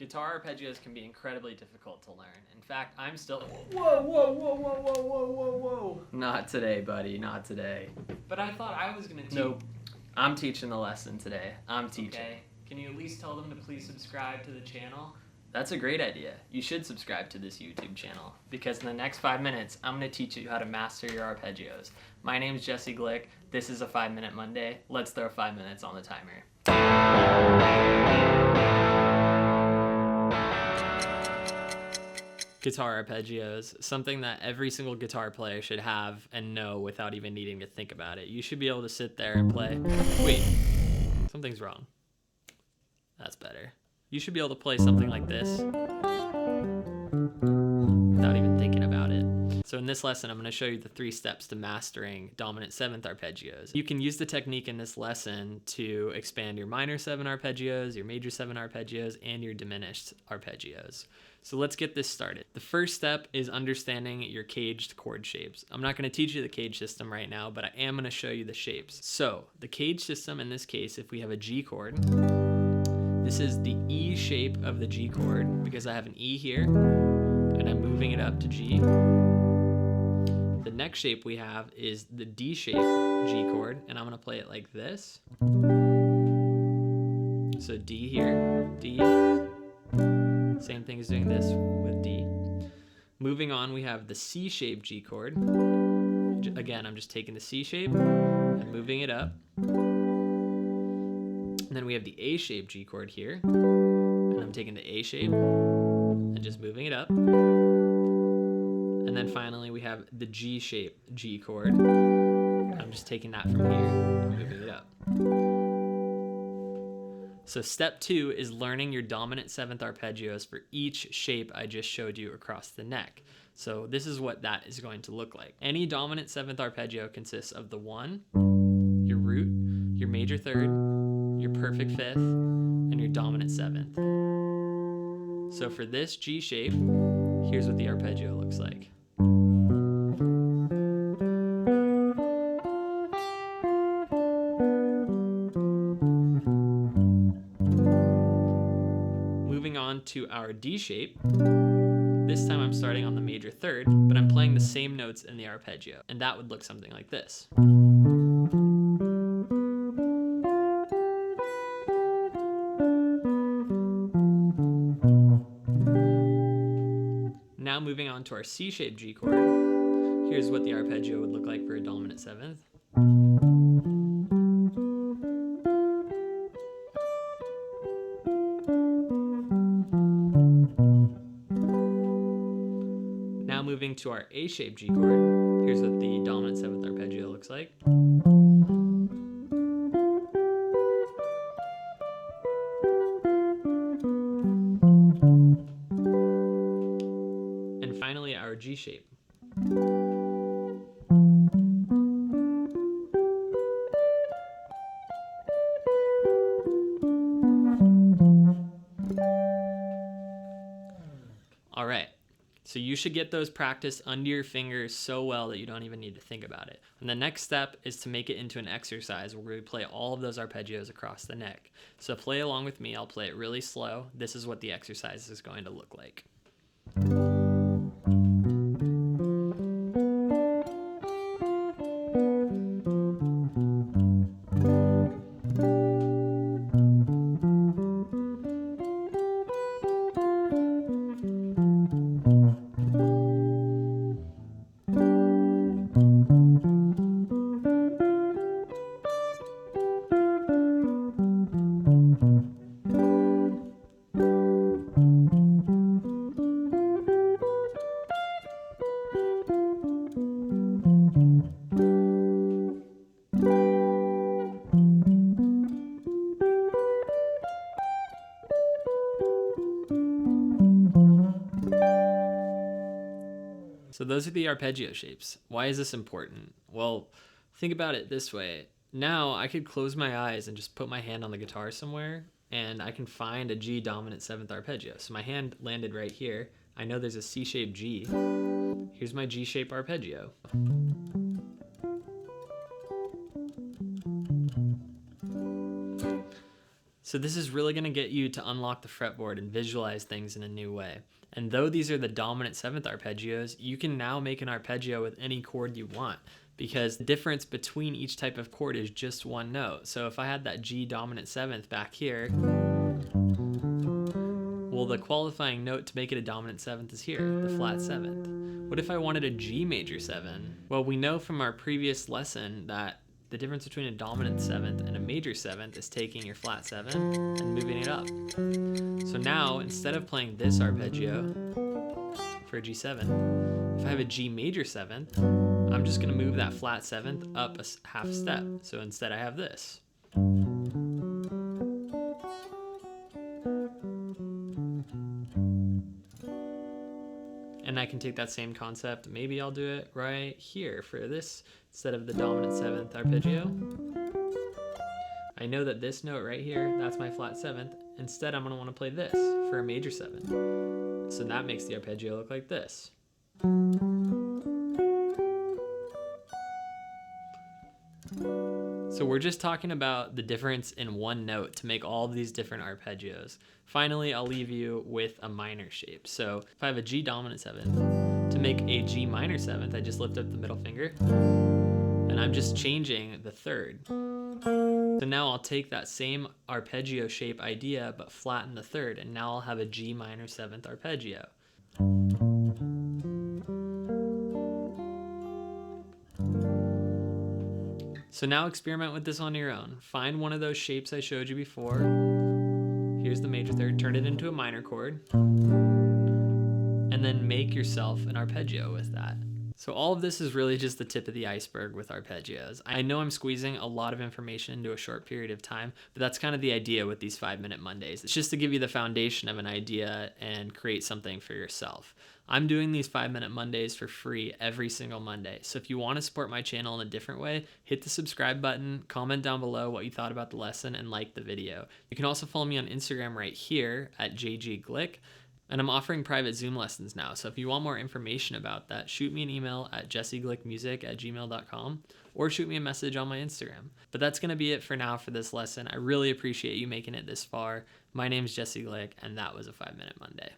Guitar arpeggios can be incredibly difficult to learn. In fact, I'm still... Whoa. Not today, buddy, not today. But I thought I was going to teach. Nope. I'm teaching the lesson today. I'm teaching. Okay. Can you at least tell them to please subscribe to the channel? That's a great idea. You should subscribe to this YouTube channel because in the next 5 minutes, I'm going to teach you how to master your arpeggios. My name's Jesse Glick. This is a 5-Minute Monday. Let's throw 5 minutes on the timer. Guitar arpeggios, something that every single guitar player should have and know without even needing to think about it. You should be able to sit there and play. Wait, something's wrong. That's better. You should be able to play something like this without even thinking about it. So in this lesson, I'm going to show you the 3 steps to mastering dominant 7th arpeggios. You can use the technique in this lesson to expand your minor 7 arpeggios, your major 7 arpeggios, and your diminished arpeggios. So let's get this started. The first step is understanding your caged chord shapes. I'm not going to teach you the cage system right now, but I am going to show you the shapes. So the cage system in this case, if we have a G chord, this is the E shape of the G chord because I have an E here and I'm moving it up to G. The next shape we have is the D shape G chord, and I'm going to play it like this. So D here, D. Same thing as doing this with D. Moving on, we have the C shape G chord. Again, I'm just taking the C shape and moving it up. And then we have the A shape G chord here. And I'm taking the A shape and just moving it up. And then finally, we have the G shape G chord. I'm just taking that from here and moving it up. So step 2 is learning your dominant 7th arpeggios for each shape I just showed you across the neck. So this is what that is going to look like. Any dominant 7th arpeggio consists of the 1, your root, your major 3rd, your perfect 5th, and your dominant 7th. So for this G shape, here's what the arpeggio looks like. Moving on to our D shape, this time I'm starting on the major 3rd, but I'm playing the same notes in the arpeggio, and that would look something like this. Now moving on to our C shape G chord, here's what the arpeggio would look like for a dominant 7th. Now moving to our A shape G chord, here's what the dominant 7th arpeggio looks like. And finally our G shape. All right. So you should get those practiced under your fingers so well that you don't even need to think about it. And the next step is to make it into an exercise where we play all of those arpeggios across the neck. So play along with me. I'll play it really slow. This is what the exercise is going to look like. So those are the arpeggio shapes. Why is this important? Well, think about it this way. Now I could close my eyes and just put my hand on the guitar somewhere and I can find a G dominant 7th arpeggio. So my hand landed right here. I know there's a C-shaped G. Here's my G-shaped arpeggio. So this is really going to get you to unlock the fretboard and visualize things in a new way. And though these are the dominant 7th arpeggios, you can now make an arpeggio with any chord you want, because the difference between each type of chord is just one note. So if I had that G dominant 7th back here, well, the qualifying note to make it a dominant 7th is here, the flat 7th. What if I wanted a G major 7? Well, we know from our previous lesson that the difference between a dominant 7th and a major 7th is taking your flat 7 and moving it up. So now, instead of playing this arpeggio for a G7, if I have a G major 7th, I'm just going to move that flat 7th up a half step. So instead I have this. And I can take that same concept, maybe I'll do it right here for this, instead of the dominant 7th arpeggio. I know that this note right here, that's my flat 7th. Instead, I'm going to want to play this for a major 7th. So that makes the arpeggio look like this. So we're just talking about the difference in one note to make all of these different arpeggios. Finally, I'll leave you with a minor shape. So if I have a G dominant 7th, to make a G minor 7th, I just lift up the middle finger, and I'm just changing the 3rd. So now I'll take that same arpeggio shape idea, but flatten the 3rd, and now I'll have a G minor 7th arpeggio. So now experiment with this on your own. Find one of those shapes I showed you before. Here's the major 3rd, turn it into a minor chord, and then make yourself an arpeggio with that. So all of this is really just the tip of the iceberg with arpeggios. I know I'm squeezing a lot of information into a short period of time, but that's kind of the idea with these 5-minute Mondays. It's just to give you the foundation of an idea and create something for yourself. I'm doing these 5-minute Mondays for free every single Monday. So if you want to support my channel in a different way, hit the subscribe button, comment down below what you thought about the lesson, and like the video. You can also follow me on Instagram right here at JGGlick. And I'm offering private Zoom lessons now, so if you want more information about that, shoot me an email at jesseglickmusic@gmail.com or shoot me a message on my Instagram. But that's going to be it for now for this lesson. I really appreciate you making it this far. My name is Jesse Glick, and that was a 5-minute Monday.